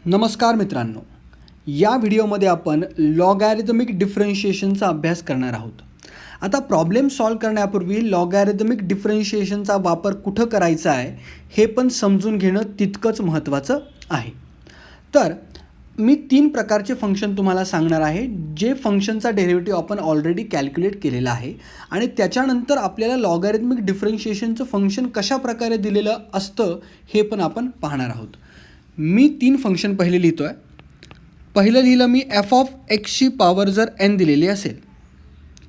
नमस्कार मित्रांनो, या व्हिडिओमध्ये आपण लॉगॅरिथमिक डिफरन्शिएशनचा अभ्यास करणार आहोत. आता प्रॉब्लेम सॉल्व करण्यापूर्वी लॉगॅरिथमिक डिफरन्शिएशनचा वापर कुठं करायचा आहे हे पण समजून घेणं तितकंच महत्त्वाचं आहे. तर मी 3 प्रकारचे फंक्शन तुम्हाला सांगणार आहे, जे फंक्शनचा डेरिव्हेटिव्ह आपण ऑलरेडी कॅल्क्युलेट केलेला आहे आणि त्याच्यानंतर आपल्याला लॉगॅरिथमिक डिफरन्शिएशनचं फंक्शन कशा प्रकारे दिलेलं असतं हे पण आपण पाहणार आहोत. मी 3 फंक्शन पहिले लिहितो आहे. पहिलं लिहिलं मी एफ ऑफ एक्सची पॉवर जर एन दिलेली असेल,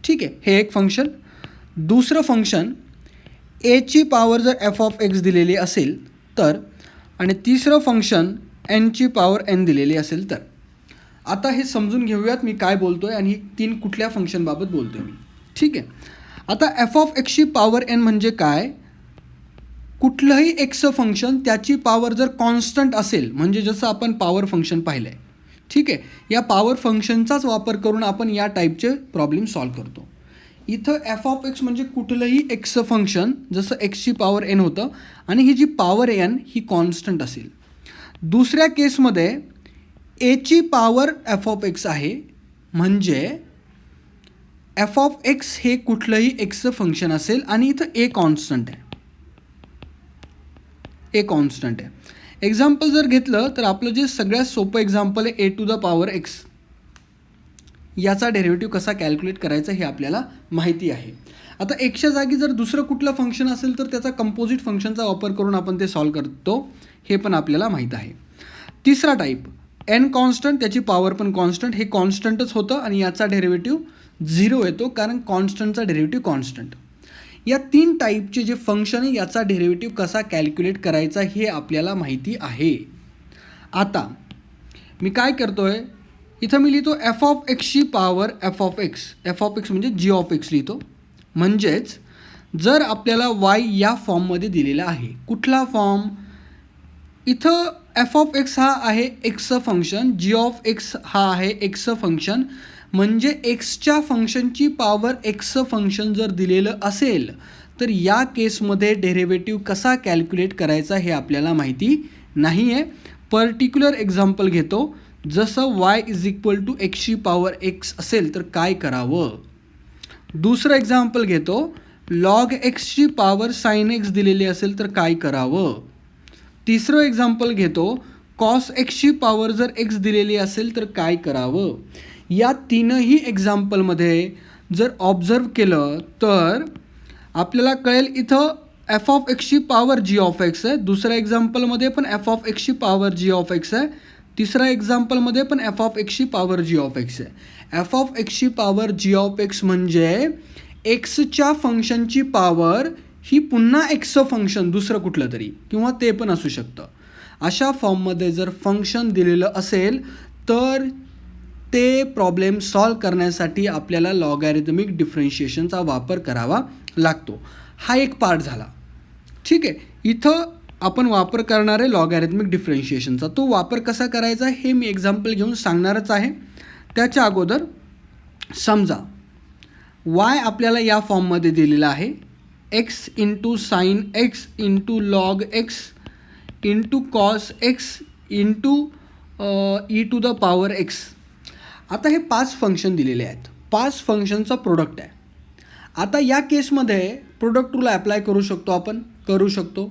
ठीक आहे, हे एक फंक्शन. दुसरं फंक्शन एची पॉवर जर एफ ऑफ एक्स दिलेली असेल तर, आणि तिसरं फंक्शन एनची पॉवर एन दिलेली असेल तर. आता हे समजून घेऊयात मी काय बोलतो आहे आणि 3 कुठल्या फंक्शनबाबत बोलतो आहे मी, ठीक आहे. आता एफ ऑफ एक्सची पॉवर एन म्हणजे काय? कुठलंही एक्सचं फंक्शन त्याची पॉवर जर कॉन्स्टंट असेल, म्हणजे जसं आपण पॉवर फंक्शन पाहिलं आहे, ठीक आहे. या पॉवर फंक्शनचाच वापर करून आपण या टाईपचे प्रॉब्लेम सॉल्व करतो. इथं एफ ऑफ एक्स म्हणजे कुठलंही एक्सचं फंक्शन, जसं एक्सची पॉवर एन होतं आणि ही जी पॉवर एन ही कॉन्स्टंट असेल. दुसऱ्या केसमध्ये एची पॉवर एफ ऑफ एक्स आहे, म्हणजे एफ ऑफ एक्स हे कुठलंही एक्सचं फंक्शन असेल आणि इथं ए कॉन्स्टंट आहे. ए कॉन्स्टंट आहे. एक्झाम्पल जर घेतलं तर आपलं जे सगळ्यात सोपं एक्झाम्पल आहे a to the power x. याचा डेरिव्हेटिव्ह कसा कॅल्क्युलेट करायचा हे आपल्याला माहिती आहे. आता एक्सच्या जागी जर दुसरं कुठलं फंक्शन असेल तर त्याचा कंपोजिट फंक्शनचा वापर करून आपण ते सॉल्व करतो, हे पण आपल्याला माहीत आहे. तिसरा टाईप एन कॉन्स्टंट, त्याची पॉवर पण कॉन्स्टंट, हे कॉन्स्टंटच होतं आणि याचा डेरिव्हेटिव्ह 0 येतो, कारण कॉन्स्टंटचा डेरिव्हेटिव्ह कॉन्स्टंट. या 3 टाईपचे जे फंक्शन आहे याचा डेरिव्हेटिव्ह कसा कॅल्क्युलेट करायचा हे आपल्याला माहिती आहे. आता मी काय करतो आहे, इथं मी लिहितो एफ ऑफ एक्सची power f of x. F of x म्हणजे जी ऑफ एक्स लिहितो. म्हणजेच जर आपल्याला वाय या फॉर्ममध्ये दिलेला आहे, कुठला फॉर्म? इथं एफ ऑफ एक्स हा आहे एक्सचं फंक्शन, जी ऑफ एक्स हा आहे एक्सचं फंक्शन. म्हणजे एक्सच्या फंक्शनची पॉवर एक्सचं फंक्शन जर दिलेलं असेल तर या केसमध्ये डेरिव्हेटिव्ह कसा कॅल्क्युलेट करायचा हे आपल्याला माहिती नाही आहे. पर्टिक्युलर एक्झाम्पल घेतो, जसं वाय इज इक्वल टू एक्सची पॉवर एक्स असेल तर काय करावं. दुसरं एक्झाम्पल घेतो, लॉग एक्सची पॉवर साइन एक्स दिलेली असेल तर काय करावं. तिसरं एक्झाम्पल घेतो, कॉस एक्सची पॉवर जर एक्स दिलेली असेल तर काय करावं. या 3ही एक्झाम्पलमध्ये जर ऑब्झर्व केलं तर आपल्याला कळेल, इथं एफ ऑफ एक्सची पॉवर जी ऑफ एक्स आहे. दुसऱ्या एक्झाम्पलमध्ये पण एफ ऑफ एक्सची पॉवर जी ऑफ एक्स आहे. तिसऱ्या एक्झाम्पलमध्ये पण एफ ऑफ एक्सची पॉवर जी ऑफ एक्स आहे. एफ ऑफ एक्सची पॉवर जी ऑफ एक्स म्हणजे एक्सच्या फंक्शनची पॉवर ही पुन्हा एक्सचं फंक्शन दुसरं कुठलं तरी, किंवा ते पण असू शकतं. अशा फॉर्ममध्ये जर फंक्शन दिलेलं असेल तर ते प्रॉब्लेम सॉल्व करण्यासाठी आपल्याला लॉगॅरिथमिक डिफरन्शिएशनचा वापर करावा लागतो. हा एक पार्ट झाला, ठीक आहे. इथं आपण वापर करणार आहे लॉगॅरिथमिक डिफरन्शिएशनचा. तो वापर कसा करायचा हे मी एक्झाम्पल घेऊन सांगणारच आहे. त्याच्या अगोदर समजा वाय आपल्याला या फॉर्ममध्ये दिलेला आहे, x into sine x into log x into cos x into e to the power x. आता हे 5 फंक्शन दिलेले आहेत. 5 फंक्शनचा प्रोडक्ट आहे. आता या केसमध्ये प्रोडक्ट रूल ॲप्लाय करू शकतो, आपण करू शकतो.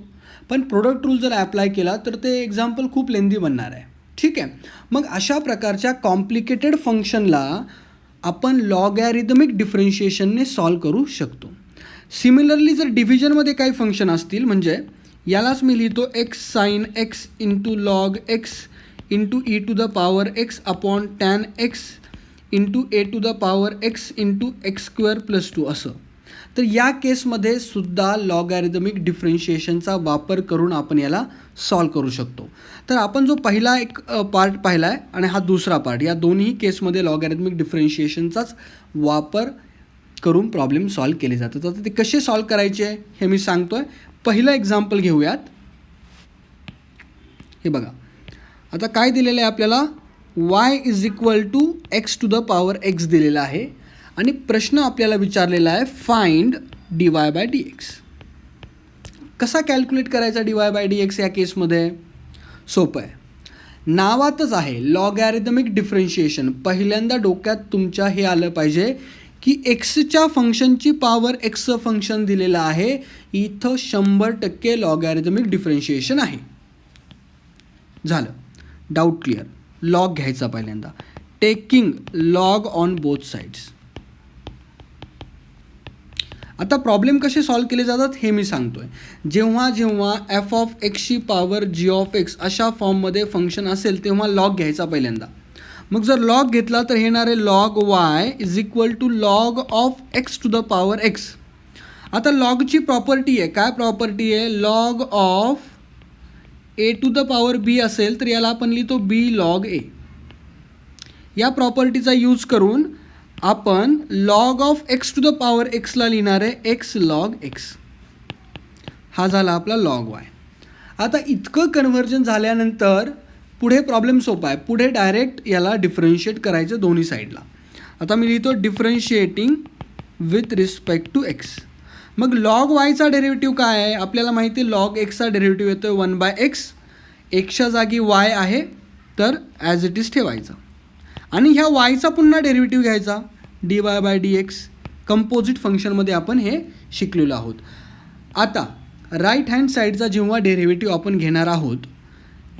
पण प्रोडक्ट रूल जर ॲप्लाय केला तर ते एक्झाम्पल खूप लेंदी बनणार आहे, ठीक आहे. मग अशा प्रकारच्या कॉम्प्लिकेटेड फंक्शनला आपण लॉगॅरिथमिक डिफरन्शिएशनने सॉल्व करू शकतो. सिमिलरली जर डिव्हिजनमध्ये काही फंक्शन असतील, म्हणजे यालाच मी लिहितो x sine x into log x into e to the power x upon tan x into a to the power x into x square plus 2 असं. तर या केसमध्ये सुद्धा लॉगॅरिथमिक डिफरन्शिएशनचा वापर करून आपण याला सॉल्व करू शकतो. तर आपण जो पहिला एक पार्ट पाहिला आहे आणि हा दुसरा पार्ट, या दोन्ही केसमध्ये लॉगॅरिथमिक डिफरन्शिएशनचाच वापर करून प्रॉब्लेम सॉल्व केले जातात. आता ते कसे सॉल्व करायचे हे मी सांगतो आहे. पहिलं एक्झाम्पल घेऊयात. हे बघा, आता काय दिलेलं आहे आपल्याला, y is equal to x to the power x दिलेला आहे आणि प्रश्न आपल्याला विचारलेला आहे find d y by d x. कसा कॅल्क्युलेट करायचा d y by d x या केसमध्ये? सोपं आहे. नावातच आहे लॉगॅरिथमिक डिफरन्शिएशन. पहिल्यांदा डोक्यात तुमच्या हे आलं पाहिजे की एक्सच्या फंक्शनची पॉवर एक्सचं फंक्शन दिलेलं आहे, इथं 100% लॉगॅरिथमिक डिफरन्शिएशन आहे. झालं, डाऊट क्लिअर. लॉग घ्यायचा पहिल्यांदा, taking log on both sides. आता प्रॉब्लेम कसे सॉल्व केले जातात हे मी सांगतो आहे. जेव्हा जेव्हा एफ ऑफ एक्सची पॉवर जी ऑफ एक्स अशा फॉर्ममध्ये फंक्शन असेल तेव्हा लॉग घ्यायचा पहिल्यांदा. मग जर लॉग घेतला तर येणार आहे log y is equal to log of x to the power x. आता लॉगची प्रॉपर्टी आहे, काय प्रॉपर्टी आहे, log of a to the power b असेल तर याला आपण लिहितो बी लॉग ए. या प्रॉपर्टीचा यूज करून आपण log of x to the power एक्सला लिहिणार आहे एक्स लॉग एक्स. हा झाला आपला लॉग वाय. आता इतकं कन्व्हर्जन झाल्यानंतर पुढे प्रॉब्लेम सोपा आहे. पुढे डायरेक्ट याला डिफरन्शिएट करायचं दोन्ही साईडला. आता मी लिहितो differentiating with respect to x. मग लॉग वायचा डेरिव्हेटिव्ह काय आहे, आपल्याला माहिती आहे लॉग एक्सचा डेरिव्हेटिव्ह येतो 1/x. एक्सच्या जागी वाय आहे तर ॲज इट इज ठेवायचं आणि ह्या वायचा पुन्हा डेरिव्हेटिव्ह घ्यायचा dy/dx. कंपोजिट फंक्शनमध्ये आपण हे शिकलेलो आहोत. आता राईट हँड साईडचा जेव्हा डेरिव्हेटिव्ह आपण घेणार आहोत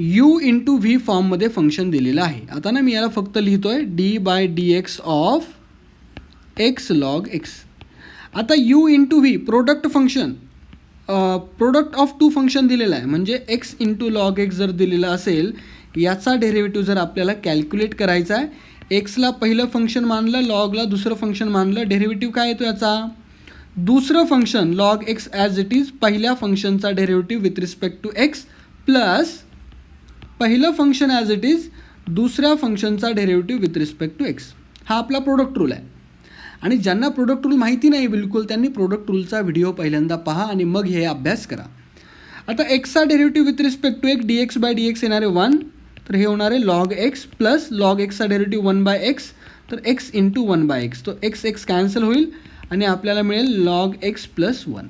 u/v फॉर्ममध्ये फंक्शन दिलेलं आहे. आता ना मी याला फक्त लिहितो आहे d/dx of x log x. आता u/v product function, product of two function दिलेलं आहे म्हणजे x × log x जर दिलेलं असेल याचा डेरिव्हेटिव्ह जर आपल्याला कॅल्क्युलेट करायचा आहे. एक्सला पहिलं फंक्शन मानलं, लॉगला दुसरं फंक्शन मानलं, डेरिव्हेटिव्ह काय येतो याचा, दुसरं function log x as it is पहिल्या फंक्शनचा derivative with respect to x plus पहिलं फंक्शन ॲज इट इज दुसऱ्या फंक्शनचा derivative with respect to x. हा आपला प्रोडक्ट रूल आहे. आणि ज्यांना प्रोडक्ट रूल माहिती नाही बिलकुल त्यांनी प्रोडक्ट रूलचा व्हिडिओ पहिल्यांदा पहा आणि मग हे अभ्यास करा. आता एक्सचा डेरिव्हेटिव्ह विथ रिस्पेक्ट टू एक dx/dx येणार आहे 1, तर हे होणार आहे लॉग एक्स प्लस लॉग एक्सचा डेरिव्हेटिव्ह 1/x, तर x × 1/x. तो x कॅन्सल होईल आणि आपल्याला मिळेल लॉग एक्स प्लस 1.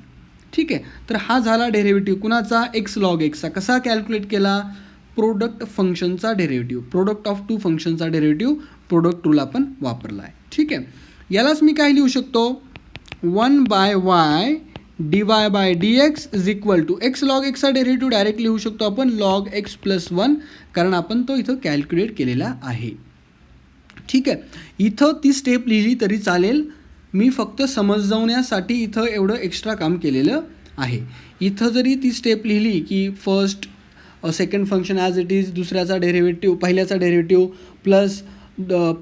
ठीक आहे, तर हा झाला डेरिव्हेटिव्ह कुणाचा, एक्स लॉग एक्सचा. कसा कॅल्क्युलेट केला, प्रोडक्ट फंक्शनचा डेरिव्हेटिव्ह, प्रोडक्ट ऑफ टू फंक्शनचा डेरिव्हेटिव्ह प्रोडक्ट रूल आपण वापरला आहे. ठीक आहे, यालाच मी काय लिहू शकतो 1/y dy/dx is equal to x log एक्सचा डेरिव्हेटिव्ह डायरेक्ट लिहू शकतो आपण लॉग एक्स प्लस 1, कारण आपण तो इथं कॅल्क्युलेट केलेला आहे. ठीक आहे, इथं ती स्टेप लिहिली तरी चालेल, मी फक्त समजवण्यासाठी इथं एवढं एक्स्ट्रा काम केलेलं आहे. इथं जरी ती स्टेप लिहिली की first second function as it is दुसऱ्याचा डेरिव्हेटिव्ह पहिल्याचा डेरिव्हेटिव्ह प्लस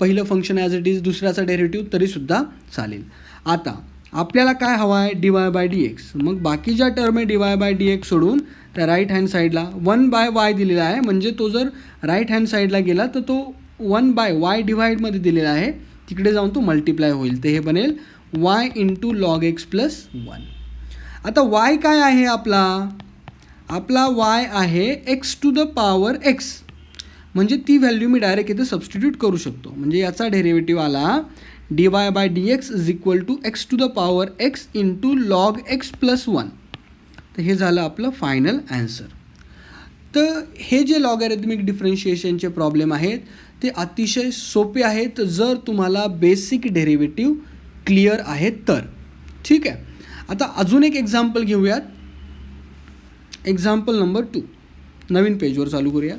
पहिलं फंक्शन ॲज इट इज दुसऱ्याचा डेरिव्हेटिव्ह तरीसुद्धा चालेल. आता आपल्याला काय हवं आहे dy/dx. मग बाकी ज्या टर्म आहे dy/dx सोडून त्या राईट हँड साईडला 1/y दिलेला आहे, म्हणजे तो जर राईट हँड साईडला गेला तर तो 1/y डिवाईडमध्ये दिलेला आहे, तिकडे जाऊन तो मल्टिप्लाय होईल, ते हे बनेल y × log x प्लस 1. आता y काय आहे आपला y आहे x⁴ x, म्हणजे ती व्हॅल्यू मी डायरेक्ट इथे सबस्टिट्यूट करू शकतो. म्हणजे याचा डेरिव्हेटिव्ह आला dy/dx is equal to x⁴ x × log x plus 1. तर हे झालं आपलं फायनल ॲन्सर. तर हे जे लॉगॅरिथमिक डिफरन्शिएशनचे प्रॉब्लेम आहेत ते अतिशय सोपे आहेत जर तुम्हाला बेसिक डेरिव्हेटिव्ह क्लिअर आहेत तर. ठीक आहे, आता अजून एक एक्झाम्पल घेऊयात. एक्झाम्पल नंबर 2, नवीन पेजवर चालू करूया.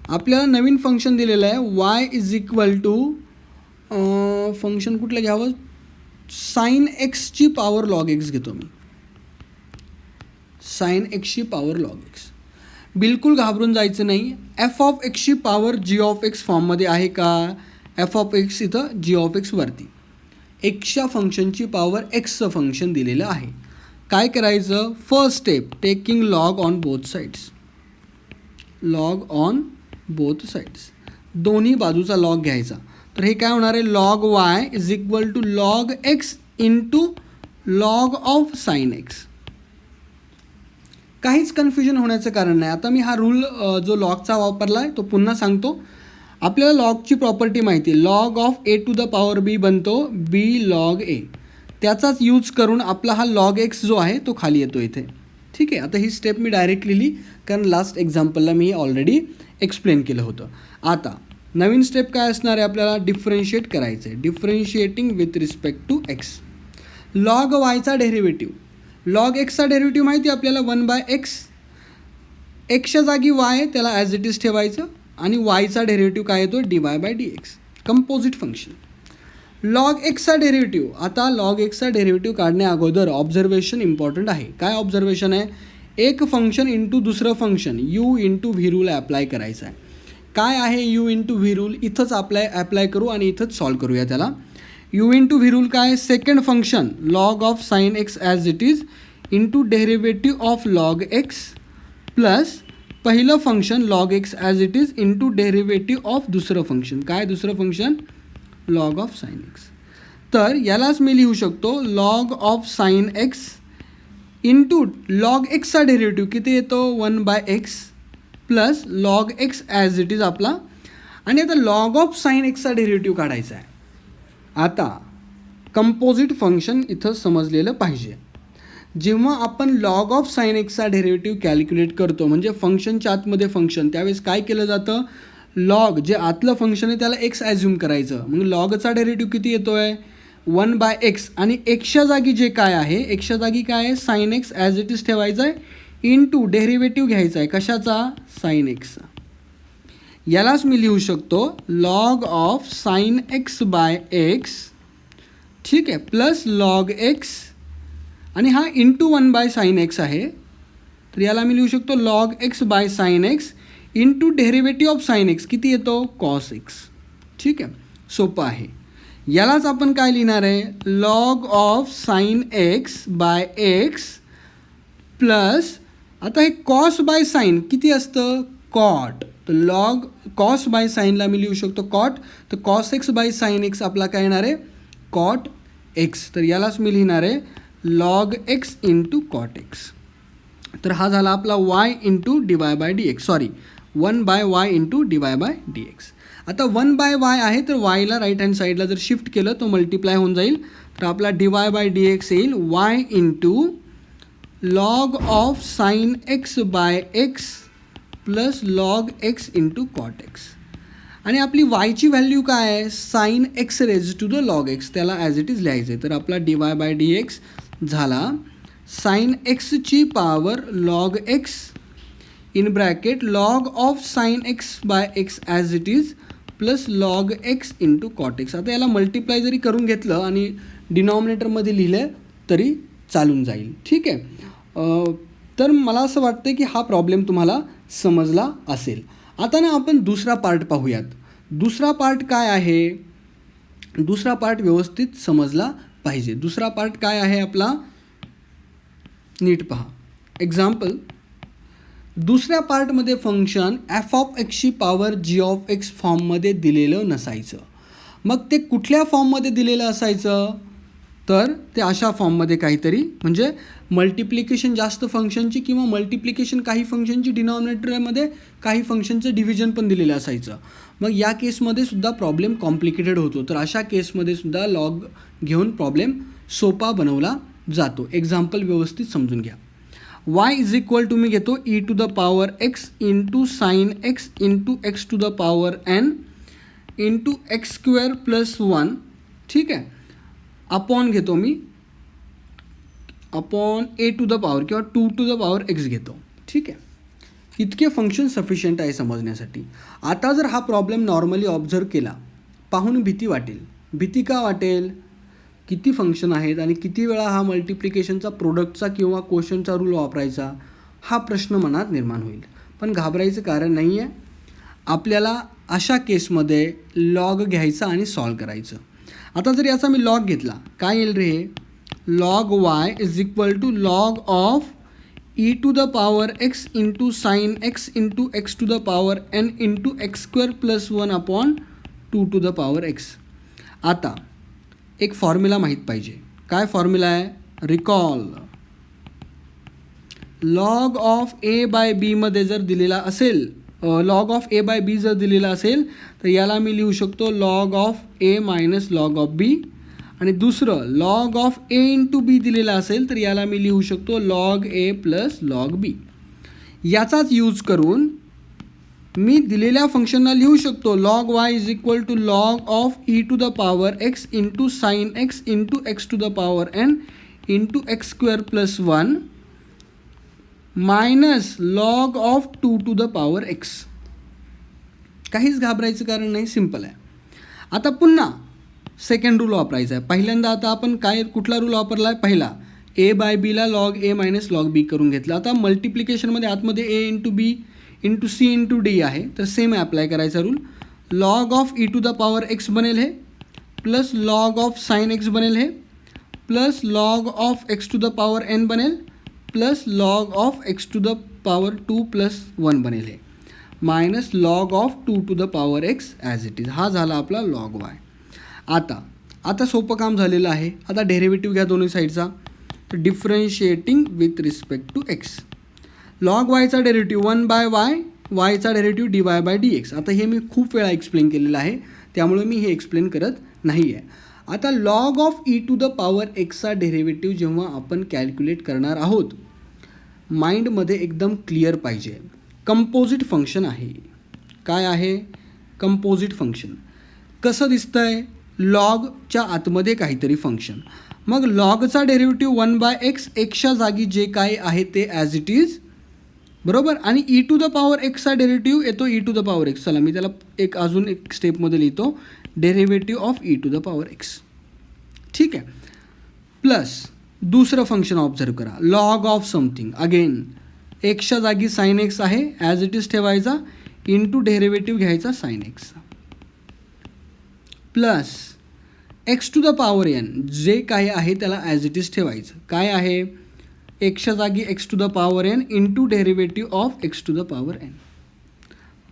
आपल्याला नवीन फंक्शन दिलेलं आहे y is equal to function कुठलं घ्यावं, साइन एक्सची पॉवर लॉग एक्स घेतो मी, साइन एक्सची पॉवर लॉग एक्स. बिलकुल घाबरून जायचं नाही. एफ ऑफ एक्सची पॉवर जी ऑफ एक्स फॉर्ममध्ये आहे का, एफ ऑफ एक्स इथं जी ऑफ एक्स वरती, एक्सच्या फंक्शनची पॉवर एक्सचं फंक्शन दिलेलं आहे. काय करायचं, first step taking log on both sides, log on both sides, दोन्ही बाजूचा लॉग घ्यायचा. तर हे काय होणार आहे log y is equal to log x × log of sine x. काहीच कन्फ्युजन होण्याचं कारण नाही. आता मी हा रूल जो लॉगचा वापरला आहे तो पुन्हा सांगतो. आपल्याला लॉगची प्रॉपर्टी माहिती आहे, लॉग ऑफ a⁴b बनतो b log a. त्याचाच यूज करून आपला हा लॉग एक्स जो आहे तो खाली येतो इथे. ठीक आहे, आता ही स्टेप मी डायरेक्ट लिहिली कारण लास्ट एक्झाम्पलला मी ऑलरेडी एक्सप्लेन केलं होतं. आता नवीन स्टेप काय असणार आहे, आपल्याला डिफरन्शिएट करायचं आहे. Differentiating with respect to x. Log वायचा डेरिव्हेटिव्ह, लॉग एक्सचा डेरिव्हेटिव्ह माहिती आहे आपल्याला 1/x. एक्सच्या जागी वाय त्याला ॲज इट इज ठेवायचं आणि वायचा डेरिव्हेटिव्ह काय येतो dy/dx. Composite function. लॉग एक्सचा डेरिव्हेटिव्ह, आता लॉग एक्सचा डेरिव्हेटिव्ह काढण्या अगोदर ऑब्झर्वेशन इम्पॉर्टंट आहे. काय ऑब्झर्वेशन आहे, एक फंक्शन इंटू दुसरं function you into V rule apply करायचं आहे. काय आहे यू इंटू व्ही रूल, इथंच ॲप्लाय करू आणि इथंच सॉल्व करूया त्याला. यू इंटू व्ही रूल काय, second function log of sine x as it is into derivative of log x plus पहिलं function log x as it is into derivative of दुसरं function. काय दुसरं function log of sine x. तर यालाच मी लिहू शकतो log of sine x into log एक्सचा derivative किती येतो 1/x plus log x as it is आपला. आणि आता लॉग ऑफ साइन एक्सचा डेरिव्हेटिव्ह काढायचा आहे. आता कंपोजिट फंक्शन इथं समजलेलं पाहिजे. जेव्हा आपण लॉग ऑफ साइन एक्सचा डेरिव्हेटिव्ह कॅल्क्युलेट करतो म्हणजे फंक्शनच्या आतमध्ये फंक्शन, त्यावेळेस काय केलं जातं, लॉग जे आतलं फंक्शन आहे त्याला एक्स ॲझ्युम करायचं. मग लॉगचा डेरिव्हेटिव्ह किती येतो आहे 1/x आणि एक्सच्या जागी जे काय आहे, एक्सच्या जागी काय आहे sine x as it is ठेवायचं आहे इंटू डेरिव्हेटिव्ह घ्यायचा आहे कशाचा साइन एक्सचा. यालाच मी लिहू शकतो लॉग ऑफ साइन x/x, ठीक आहे, प्लस लॉग एक्स आणि हा इंटू 1/sin x आहे. तर याला मी लिहू शकतो log x/sin x into derivative of sine x किती येतो cos x. ठीक आहे, सोपं आहे. यालाच आपण काय लिहिणार आहे log of sine x/x plus आता हे cos/sin किती असतं कॉट. तर लॉग cos/sinला मी लिहू शकतो कॉट. तर cos x/sin x आपला काय येणार आहे कॉट x. तर यालाच मी लिहिणार आहे log x into cot x. तर हा झाला आपला y into dy/dx, sorry 1/y into dy/dx. आता 1/y आहे तर yला राईट हँड साईडला जर शिफ्ट केलं तो मल्टिप्लाय होऊन जाईल. तर आपला dy/dx येईल y into log of sine x/x plus log x into cot x. आणि आपली वायची व्हॅल्यू काय आहे sine x raise to the log x, त्याला ॲज इट इज लिहायचं आहे. तर आपला dy/dx झाला साइन एक्सची power log x in bracket log of sine x/x as it is plus log x into cot x. आता याला मल्टिप्लाय जरी करून घेतलं आणि डिनॉमिनेटरमध्ये लिहिलं तरी चालून जाईल. ठीक आहे, तर मला असं वाटतं की हा प्रॉब्लेम तुम्हाला समजला असेल. आता ना आपण दुसरा पार्ट पाहूयात. दुसरा पार्ट काय आहे, दुसरा पार्ट व्यवस्थित समजला पाहिजे. दुसरा पार्ट काय आहे आपला नीट पहा. एक्झाम्पल, दुसऱ्या पार्टमध्ये फंक्शन f(x) पॉवर g(x) फॉर्ममध्ये दिलेलं नसायचं. मग ते कुठल्या फॉर्ममध्ये दिलेलं असायचं, तर ते अशा फॉर्ममध्ये काहीतरी, म्हणजे मल्टिप्लिकेशन जास्त फंक्शनची किंवा मल्टिप्लिकेशन काही फंक्शनची डिनॉमिनेटरमध्ये काही फंक्शनचं डिव्हिजन पण दिलेलं असायचं. मग या केसमध्ये सुद्धा प्रॉब्लेम कॉम्प्लिकेटेड होतो. तर अशा केसमध्ये सुद्धा लॉग घेऊन प्रॉब्लेम सोपा बनवला जातो. एक्झाम्पल व्यवस्थित समजून घ्या. y इज इक्वल टू मी घेतो e⁻x into sine x into x⁻n into x² plus 1, ठीक आहे, अपॉन घेतो मी अपॉन a⁻ किंवा 2⁻x घेतो. ठीक आहे, इतके फंक्शन सफिशियंट आहे समजण्यासाठी. आता जर हा प्रॉब्लेम नॉर्मली ऑब्झर्व केला, पाहून भीती वाटेल. भीती का वाटेल, किती फंक्शन आहेत आणि किती वेळा हा मल्टिप्लिकेशनचा प्रोडक्टचा किंवा क्वोशनचा रूल वापरायचा, हा प्रश्न मनात निर्माण होईल. पण घाबरायचं कारण नाही आहे. आपल्याला अशा केसमध्ये लॉग घ्यायचा आणि सॉल्व करायचं. आता जर याचा मी लॉग घेतला काय येईल रे, log y is equal to log of e⁻x into sine x into x⁻n into x² plus 1 upon 2⁻x. आता एक फॉर्म्युला माहीत पाहिजे. काय फॉर्म्युला आहे, रिकॉल. लॉग ऑफ a/b मध्ये जर दिलेला असेल, लॉग ऑफ a/b जर दिलेला असेल तर याला मी लिहू शकतो log of a minus log of b. आणि दुसरं log of a into b दिलेला असेल तर याला मी लिहू शकतो log a plus log b. याचाच यूज करून मी दिलेल्या फंक्शनला लिहू शकतो log y is equal to log of e to the power x into sine x into x to the power n into x square plus 1 minus log of 2 to the power x. काहीच घाबरायचं कारण नाही, simple आहे. आता पुन्हा second rule वापरायचा आहे. पहिल्यांदा आता आपण कुठला रूल वापरला आहे? पहिला ए बाय बीला log a minus log b करून घेतला. आता मल्टिप्लिकेशनमध्ये आतमध्ये a into b into c into d आहे, तर सेम ॲप्लाय करायचा rule. Log of e to the power x बनेल हे, plus log of sine x बनेल हे, plus log of x to the power n बनेल, plus log of x to the power 2 plus 1 बनेल हे, minus log of 2 to the power x as it is. हा झाला आपला log Y. आता सोपं काम झालेलं आहे. आता डेरिव्हेटिव्ह घ्या दोन्ही साईडचा. तर differentiating with respect to x. Log वायचा डेरिव्हेटिव्ह 1 बाय वाय, वायचा derivative d y by d x. आता हे मी खूप वेळा एक्सप्लेन केलेलं आहे, त्यामुळे मी हे एक्सप्लेन करत नाही आहे. आता log of e to the power एक्सचा डेरिव्हेटिव्ह जेव्हा आपण कॅल्क्युलेट करणार आहोत, माइंडमध्ये एकदम क्लिअर पाहिजे. कंपोजिट फंक्शन आहे. काय आहे? Composite function. कसं दिसतं आहे? लॉगच्या आतमध्ये काहीतरी फंक्शन. मग लॉगचा डेरिव्हेटिव्ह 1 बाय एक्स, एक्सच्या जागी जे काय आहे ते ॲज इट इज, बरोबर. आणि ई टू द पॉवर एक्सचा डेरिव्हेटिव्ह येतो e to the power x. चला मी त्याला अजून एक स्टेपमध्ये लिहितो, derivative of e to the power x. ठीक आहे. प्लस दुसरं फंक्शन ऑब्झर्व करा, लॉग ऑफ समथिंग. अगेन एक्सच्या जागी साइन एक्स आहे, ॲज इट इज ठेवायचा, इंटू डेरिव्हेटिव्ह घ्यायचा साइन एक्सचा, plus x to the power n, जे काय आहे त्याला ॲज इट इज ठेवायचं. काय आहे? एक्सच्या जागी x to the power n into derivative of x to the power n,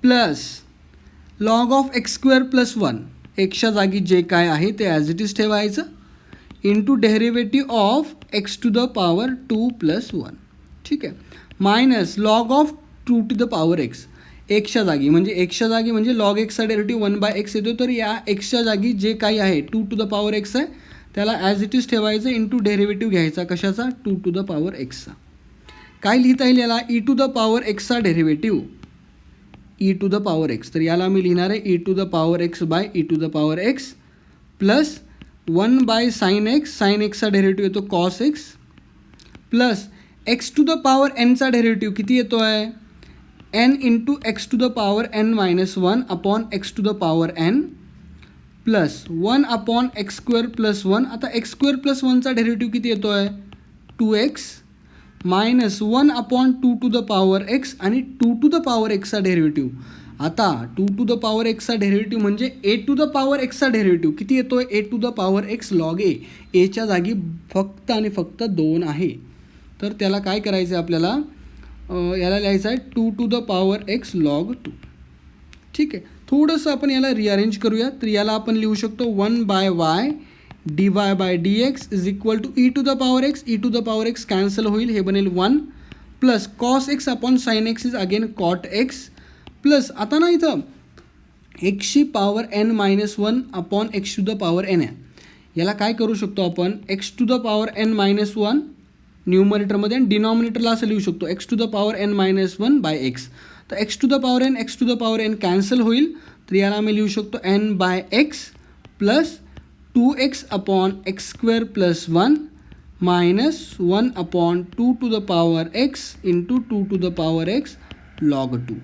plus log of x square plus 1, एक्सच्या जागी जे काय आहे ते ॲज इट इज ठेवायचं, into derivative of x to the power 2 plus 1. ठीक आहे. Minus log of 2 to the power x, एक्सच्या जागी म्हणजे लॉग एक्सचा डेरिव्हेटिव्ह 1 बाय एक्स येतो, तर या एक्सच्या जागी जे काही आहे 2 टू द पॉवर एक्स आहे त्याला ॲज इट इज ठेवायचं, इंटू डेरिव्हेटिव्ह घ्यायचा कशाचा? 2 टू द पॉवर एक्सचा. काय लिहिता येईल याला? ई टू द पॉवर एक्सचा derivative e to the power x. तर याला मी लिहिणार आहे e to the power x by e to the power x, plus 1 by sine x, sine एक्सचा डेरिव्हेटिव्ह येतो cos x, plus x to the power एनचा derivative किती येतो आहे? N into x to the power n minus 1 upon x to the power n, plus 1 upon x square plus 1. आता x square plus 1चा derivative किती येतो आहे? 2x, minus 1 upon 2 to the power x, आणि 2 to the power एक्सचा derivative. आता 2 to the power एक्सचा derivative म्हणजे ए टू द पॉवर एक्सचा डेरिव्हेटिव्ह किती येतो आहे? A to the power x log a. एच्या जागी फक्त आणि फक्त 2 आहे, तर त्याला काय करायचं आहे आपल्याला? याला लिहायचं आहे 2 to the power x log 2. ठीक आहे. थोडंसं आपण याला रिअरेंज करूया. तर याला आपण लिहू शकतो 1 by y d y by d x is equal to e to the power x. E to the power x cancel होईल, हे बनेल 1, plus cos x upon sine x is again cot x, plus आता ना इथं एक्सची power n minus 1 upon x to the power n आहे. याला काय करू शकतो आपण? X to the power n minus 1 न्यूमरेटरमध्ये आणि डिनॉमिनेटरला असं लिहू शकतो x to the power n minus 1 by x. तर x to the power n cancel होईल, तर याला आम्ही लिहू शकतो n by x plus 2x upon x square plus 1 minus 1 upon 2 to the power x into 2 to the power x log 2.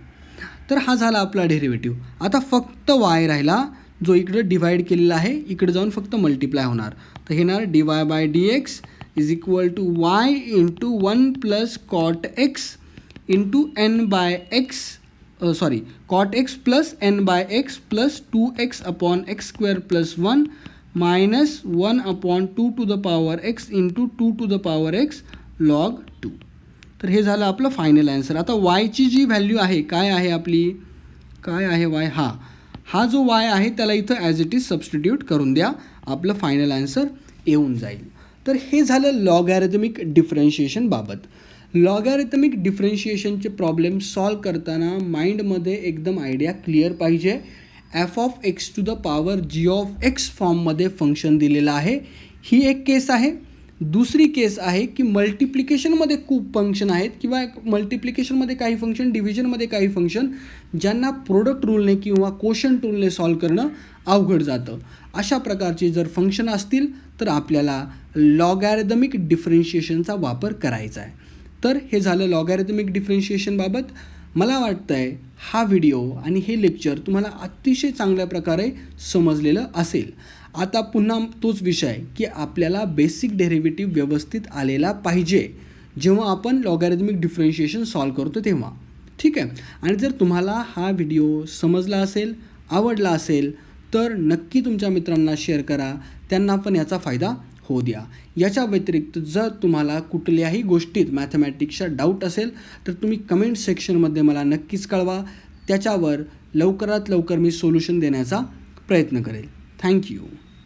तर हा झाला आपला डेरिव्हेटिव्ह. आता फक्त वाय राहिला, जो इकडे डिवाइड केलेला आहे, इकडे जाऊन फक्त मल्टिप्लाय होणार. तर हे येणार d y by d x is equal to y into 1 plus cot x into n by x, cot x plus n by x plus 2x upon x square plus 1 minus 1 upon 2 to the power x into 2 to the power x log 2. तर हे झालं आपलं final answer. आता वायची जी value आहे, काय आहे आपली? काय आहे वाय? हा जो वाय आहे त्याला इथं ॲज इट इज सबस्टिट्यूट करून द्या, आपलं फायनल ॲन्सर येऊन जाईल. तर हे झालं लॉगॅरिथमिक डिफरन्शिएशन बाबत. लॉगॅरिथमिक डिफरन्शिएशनचे प्रॉब्लेम सॉल्व करताना माइंडमध्ये एकदम आयडिया क्लिअर पाहिजे. F of x to the power g of x फॉर्ममध्ये फंक्शन दिलेलं आहे, ही एक केस आहे. दुसरी केस आहे की मल्टिप्लिकेशनमध्ये खूप फंक्शन आहेत किंवा मल्टिप्लिकेशनमध्ये काही फंक्शन, डिव्हिजनमध्ये काही फंक्शन ज्यांना प्रोडक्ट रूलने किंवा कोशंट रूलने सॉल्व करणं अवघड जातं. अशा प्रकारचे जर फंक्शन असतील तर आपल्याला लॉगॅरिदमिक डिफरन्शिएशनचा वापर करायचा आहे. तर हे झालं लॉगॅरिदमिक डिफरन्शिएशनबाबत. मला वाटतं आहे हा व्हिडिओ आणि हे लेक्चर तुम्हाला अतिशय चांगल्या प्रकारे समजलेलं असेल. आता पुन्हा तोच विषय की आपल्याला बेसिक डेरिव्हेटिव्ह व्यवस्थित आलेला पाहिजे जेव्हा आपण लॉगॅरिदमिक डिफरन्शिएशन सॉल्व करतो तेव्हा. ठीक आहे. आणि जर तुम्हाला हा व्हिडिओ समजला असेल, आवडला असेल तर नक्की तुमच्या मित्रांना शेअर करा, त्यांना पण याचा फायदा होऊ द्या. याच्या व्यतिरिक्त जर तुम्हाला कुठल्याही गोष्टीत मॅथमॅटिक्सचा डाऊट असेल तर तुम्ही कमेंट सेक्शनमध्ये मला नक्कीच कळवा. त्याच्यावर लवकरात लवकर मी सोल्युशन देण्याचा प्रयत्न करेल. थँक्यू.